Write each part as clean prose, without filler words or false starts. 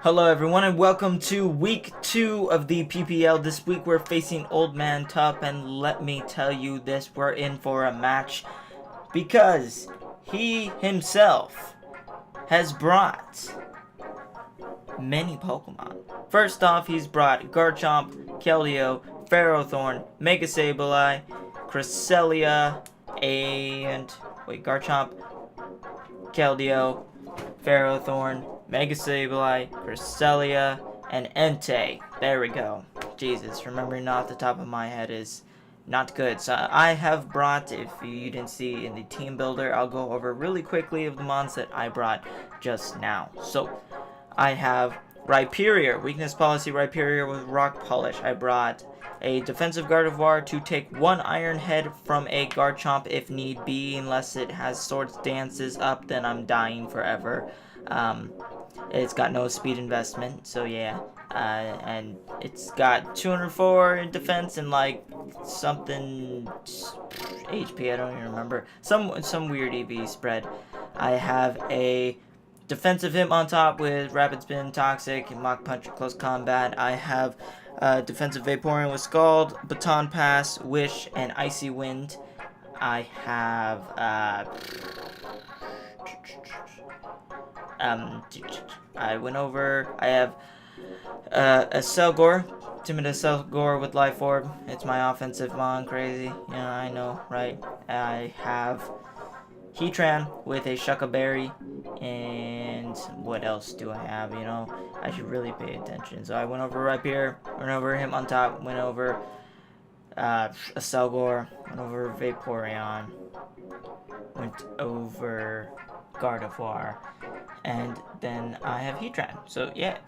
Hello everyone and welcome to week 2 of the PPL. This week we're facing Old Man Tup, and let me tell you this, we're in for a match because he himself has brought many Pokemon. First off, he's brought Garchomp, Keldeo, Ferrothorn, Mega Sableye, Cresselia, and Garchomp, Keldeo, Ferrothorn, Mega Sableye, Cresselia, and Entei. There we go. Jesus, remembering off the top of my head is not good. So I have brought, if you didn't see in the team builder, I'll go over really quickly of the mons that I brought just now. So I have Rhyperior, weakness policy Rhyperior with Rock Polish. I brought a defensive Gardevoir to take one Iron Head from a Garchomp if need be, unless it has Swords Dances up, then I'm dying forever. It's got no speed investment, so yeah. And it's got 204 in defense and like something HP, I don't even remember. Some weird EV spread. I have a defensive Hitmontop with Rapid Spin, Toxic, and Mach Punch at close combat. I have defensive Vaporeon with Scald, Baton Pass, Wish, and Icy Wind. I have I have a Selgor, Timid Selgor with Life Orb. It's my offensive mon, crazy. Yeah, I know, right? I have Heatran with a Shucka Berry, and what else do I have? You know, I should really pay attention. So I went over Rhyperior, went over Hitmontop, went over a Selgor, went over Vaporeon, went over Gardevoir, and then I have Heatran. So yeah,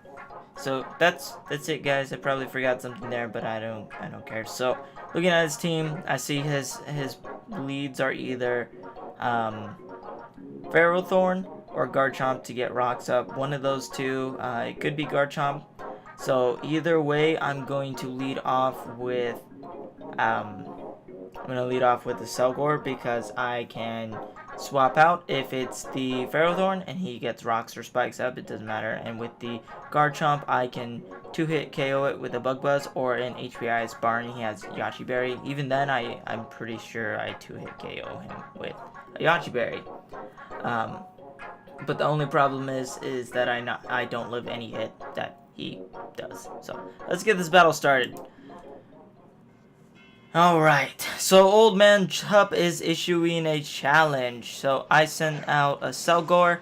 so that's it, guys. I probably forgot something there, but I don't care. So looking at his team, I see his leads are either Ferrothorn or Garchomp to get rocks up. One of those two. It could be Garchomp. So either way, I'm going to lead off with the Selgor, because I can swap out if it's the Ferrothorn and he gets rocks or spikes up, it doesn't matter. And with the Garchomp, I can 2-hit KO it with a Bug Buzz or an HPI's Barn. He has Yachi Berry. Even then, I'm pretty sure I 2-hit KO him with a Yachi Berry. But the only problem is that I don't live any hit that he does. So let's get this battle started. Alright, so Old Man Tup is issuing a challenge. So I sent out a Selgor,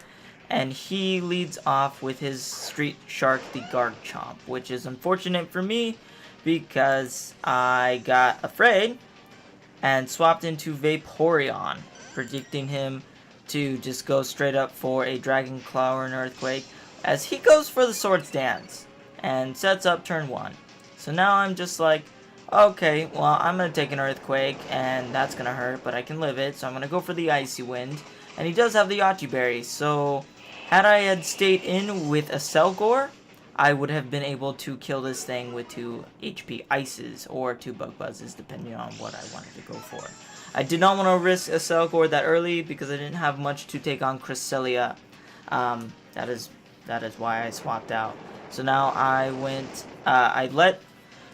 and he leads off with his Street Shark, the Garchomp, which is unfortunate for me because I got afraid and swapped into Vaporeon, predicting him to just go straight up for a Dragon Claw or an Earthquake, as he goes for the Swords Dance and sets up turn 1. So now I'm just like, okay, well, I'm going to take an Earthquake, and that's going to hurt, but I can live it, so I'm going to go for the Icy Wind. And he does have the Yachi Berry, so had I had stayed in with a Selgor, I would have been able to kill this thing with 2 HP Ices, or 2 Bug Buzzes, depending on what I wanted to go for. I did not want to risk a Selgor that early, because I didn't have much to take on Cresselia. That is why I swapped out. So now I let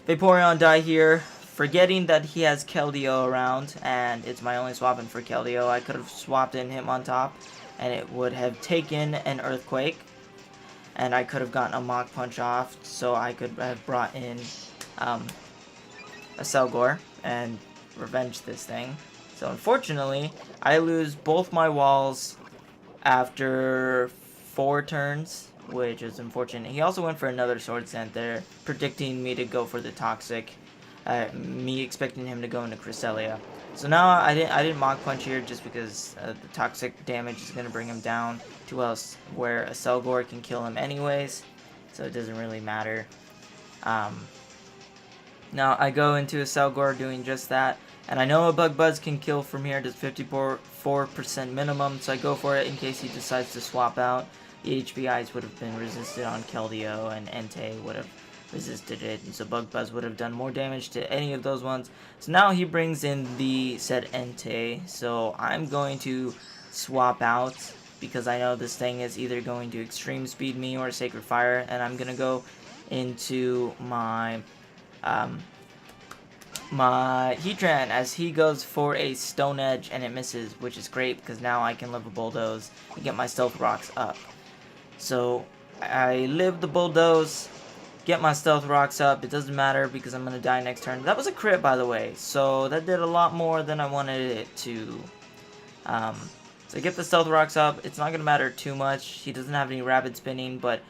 Vaporeon die here, forgetting that he has Keldeo around, and it's my only swap in for Keldeo. I could have swapped in Hitmontop, and it would have taken an Earthquake, and I could have gotten a Mach Punch off, so I could have brought in a Selgor and revenge this thing. So unfortunately, I lose both my walls after 4 turns, which is unfortunate. He also went for another Swords Dance there, predicting me to go for the Toxic, me expecting him to go into Cresselia. So now I didn't Mach Punch here just because the Toxic damage is going to bring him down to else where a Selgor can kill him anyways, so it doesn't really matter. Now I go into a Selgor doing just that, and I know a Bug Buzz can kill from here, does 54% minimum, so I go for it in case he decides to swap out. The HPIs would have been resisted on Keldeo, and Entei would have resisted it, and so Bug Buzz would have done more damage to any of those ones. So now he brings in the said Entei, so I'm going to swap out because I know this thing is either going to extreme speed me or Sacred Fire, and I'm gonna go into my my Heatran as he goes for a Stone Edge and it misses, which is great because now I can live a Bulldoze and get my Stealth Rocks up. So I live the Bulldoze, get my Stealth Rocks up. It doesn't matter because I'm gonna die next turn. That was a crit, by the way, so that did a lot more than I wanted it to. So get the Stealth Rocks up. It's not gonna matter too much. He doesn't have any Rapid Spinning, but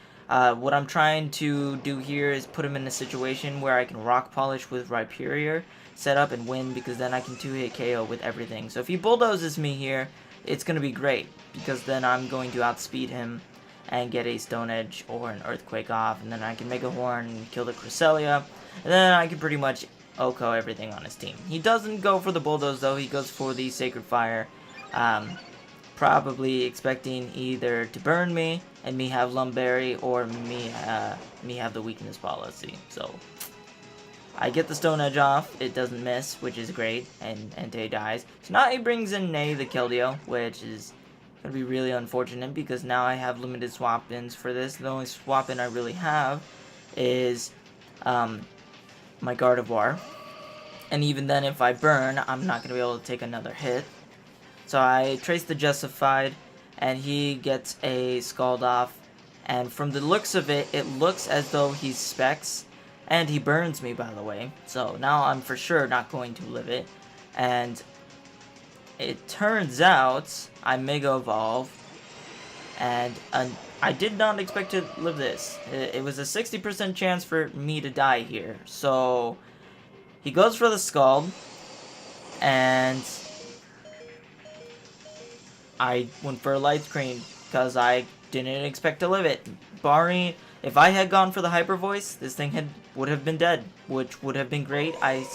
what I'm trying to do here is put him in a situation where I can Rock Polish with Rhyperior, set up and win, because then I can 2-hit KO with everything. So if he bulldozes me here, it's going to be great, because then I'm going to outspeed him and get a Stone Edge or an Earthquake off, and then I can make a Horn and kill the Cresselia, and then I can pretty much OHKO everything on his team. He doesn't go for the bulldoze though, he goes for the Sacred Fire. Probably expecting either to burn me and me have Lumberry, or me have the weakness policy. So I get the Stone Edge off, it doesn't miss, which is great, and Entei dies. So now he brings in Ney the Keldeo, which is going to be really unfortunate because now I have limited swap-ins for this. The only swap-in I really have is my Gardevoir, and even then if I burn, I'm not going to be able to take another hit. So I trace the Justified, and he gets a Scald off, and from the looks of it, it looks as though he's Specs, and he burns me, by the way. So now I'm for sure not going to live it, and it turns out I Mega Evolve, and I did not expect to live this. It was a 60% chance for me to die here. So he goes for the Scald, and I went for a Light Screen because I didn't expect to live it. Barring, if I had gone for the Hyper Voice, this thing would have been dead, which would have been great. I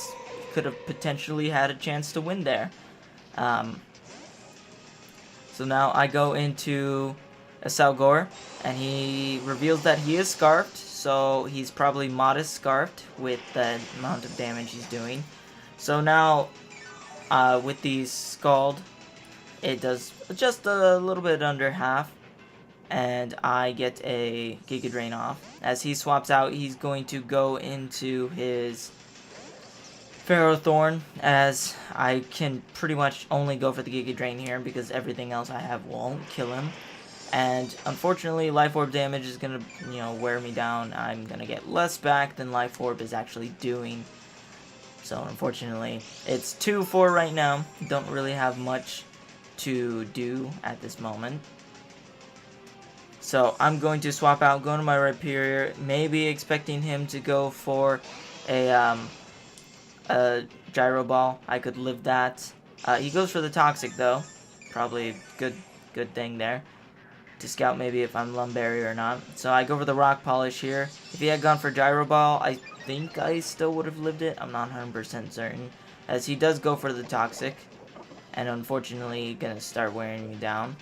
could have potentially had a chance to win there. So now I go into a Salgor, and he reveals that he is Scarfed, so he's probably modest Scarfed with the amount of damage he's doing. So now, with the Scald, it does just a little bit under half, and I get a Giga Drain off. As he swaps out, he's going to go into his Ferrothorn, as I can pretty much only go for the Giga Drain here because everything else I have won't kill him. And unfortunately, Life Orb damage is going to, wear me down. I'm going to get less back than Life Orb is actually doing. So unfortunately, it's 2-4 right now. Don't really have much to do at this moment. So I'm going to swap out, go to my Rhyperior, maybe expecting him to go for a Gyro Ball. I could live that. He goes for the Toxic though. Probably good thing there to scout maybe if I'm Lumberry or not. So I go for the Rock Polish here. If he had gone for Gyro Ball, I think I still would have lived it. I'm not 100% certain, as he does go for the Toxic, and unfortunately gonna start wearing me down.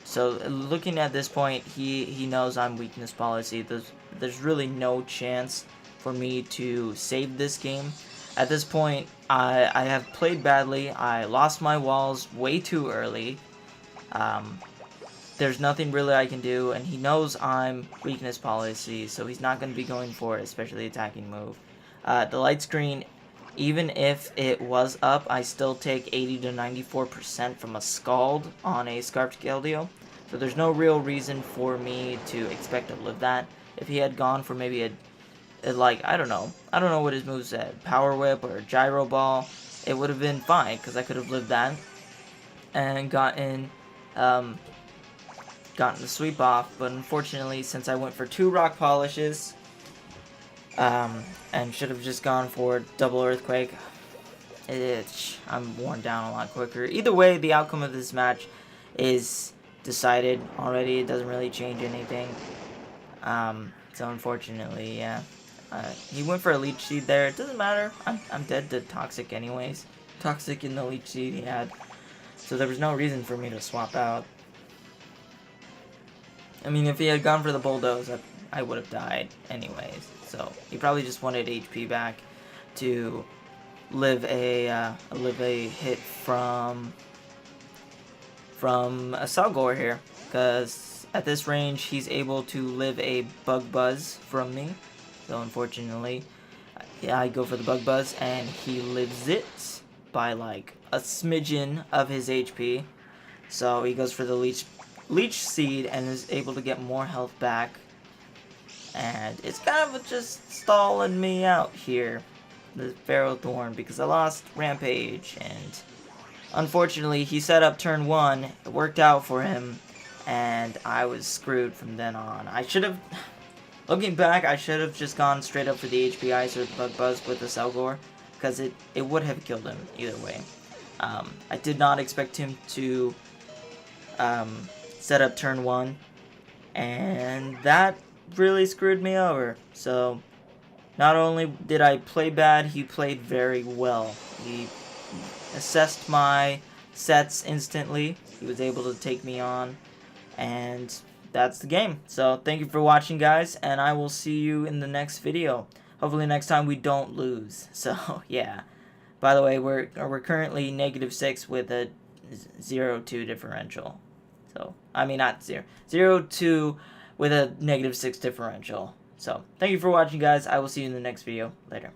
So looking at this point, he knows I'm weakness policy. There's really no chance for me to save this game. At this point, I have played badly. I lost my walls way too early. There's nothing really I can do, and he knows I'm weakness policy, so he's not going to be going for it, especially attacking move. The Light Screen, even if it was up, I still take 80 to 94% from a Scald on a Scarfed Keldeo. So there's no real reason for me to expect to live that. If he had gone for maybe I don't know what his move said, Power Whip or Gyro Ball, it would have been fine, because I could have lived that and gotten the sweep off. But unfortunately, since I went for 2 Rock Polishes, and should have just gone for double Earthquake, I'm worn down a lot quicker. Either way, the outcome of this match is decided already. It doesn't really change anything. So unfortunately, yeah. He went for a Leech Seed there. It doesn't matter. I'm dead to Toxic anyways. Toxic in the Leech Seed he had. So there was no reason for me to swap out. I mean, if he had gone for the Bulldoze, I would have died anyways. So he probably just wanted HP back to live a hit from from a Selgor here, because at this range he's able to live a Bug Buzz from me. So unfortunately, yeah, I go for the Bug Buzz and he lives it by like a smidgen of his HP. So he goes for the Leech Seed and is able to get more health back. And it's kind of just stalling me out here, the Ferrothorn, because I lost Rampage, and unfortunately he set up turn 1, it worked out for him, and I was screwed from then on. I should have, looking back, I should have just gone straight up for the HP Ice or the Bug Buzz with the Selgor, because it would have killed him either way. I did not expect him to set up turn 1, and that really screwed me over. So not only did I play bad, he played very well. He assessed my sets instantly. He was able to take me on, and that's the game. So thank you for watching, guys, and I will see you in the next video. Hopefully next time we don't lose. So yeah, by the way, we're currently -6 with a 0-2 differential. So I mean, not 0-2 with a -6 differential. So thank you for watching, guys. I will see you in the next video. Later.